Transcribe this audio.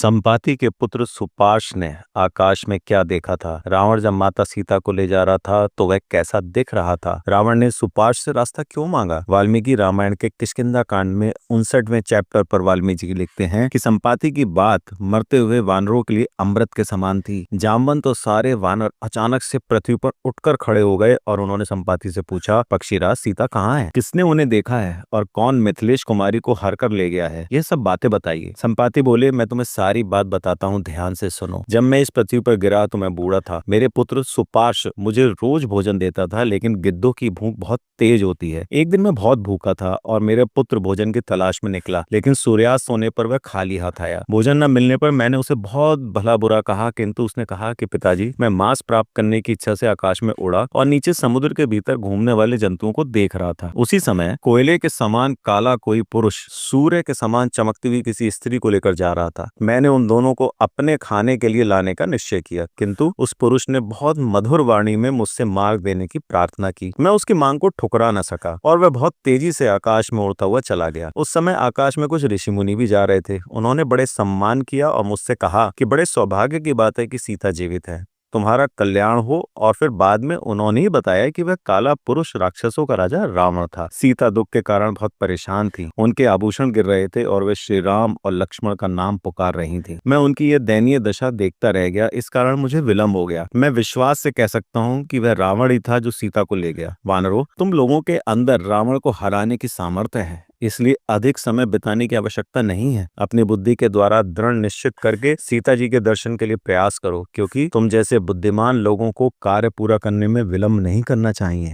संपाति के पुत्र सुपार्श ने आकाश में क्या देखा था? रावण जब माता सीता को ले जा रहा था तो वह कैसा दिख रहा था? रावण ने सुपार्श से रास्ता क्यों मांगा? वाल्मीकि रामायण के किष्किंधा कांड में 59वें चैप्टर पर वाल्मीकि लिखते हैं कि संपाति की बात मरते हुए वानरों के लिए अमृत के समान थी। जामवंत और सारे वानर अचानक से पृथ्वी पर उठकर खड़े हो गए और उन्होंने संपाति से पूछा, पक्षीराज सीता कहाँ है? किसने उन्हें देखा है? और कौन मिथिलेश कुमारी को हर कर ले गया है? यह सब बातें बताइए। संपाति बोले, मैं तुम्हें सारी बात बताता हूँ, ध्यान से सुनो। जब मैं इस पृथ्वी पर गिरा तो मैं बूढ़ा था। मेरे पुत्र सुपार्श मुझे रोज भोजन देता था, लेकिन गिद्धों की भूख बहुत तेज होती है। एक दिन मैं बहुत भूखा था और मेरे पुत्र भोजन की तलाश में निकला, लेकिन सूर्यास्त होने पर वह खाली हाथ आया। भोजन न मिलने पर मैंने उसे बहुत भला बुरा कहा, किंतु उसने कहा कि पिताजी, मैं मांस प्राप्त करने की इच्छा से आकाश में उड़ा और नीचे समुद्र के भीतर घूमने वाले जंतुओं को देख रहा था। उसी समय कोयले के समान काला कोई पुरुष सूर्य के समान चमकती हुई किसी स्त्री को लेकर जा रहा था। मैंने उन दोनों को अपने खाने के लिए लाने का निश्चय किया, किंतु उस पुरुष ने बहुत मधुर वाणी में मुझसे मार्ग देने की प्रार्थना की। मैं उसकी मांग को ठुकरा न सका और वह बहुत तेजी से आकाश में उड़ता हुआ चला गया। उस समय आकाश में कुछ ऋषि मुनि भी जा रहे थे। उन्होंने बड़े सम्मान किया और मुझसे कहा कि बड़े सौभाग्य की बात है कि सीता जीवित है, तुम्हारा कल्याण हो। और फिर बाद में उन्होंने ही बताया कि वह काला पुरुष राक्षसों का राजा रावण था। सीता दुख के कारण बहुत परेशान थी, उनके आभूषण गिर रहे थे और वे श्री राम और लक्ष्मण का नाम पुकार रही थी। मैं उनकी यह दयनीय दशा देखता रह गया, इस कारण मुझे विलंब हो गया। मैं विश्वास से कह सकता हूँ कि वह रावण ही था जो सीता को ले गया। वानरों, तुम लोगों के अंदर रावण को हराने की सामर्थ्य है, इसलिए अधिक समय बिताने की आवश्यकता नहीं है। अपनी बुद्धि के द्वारा दृढ़ निश्चित करके सीता जी के दर्शन के लिए प्रयास करो, क्योंकि तुम जैसे बुद्धिमान लोगों को कार्य पूरा करने में विलंब नहीं करना चाहिए।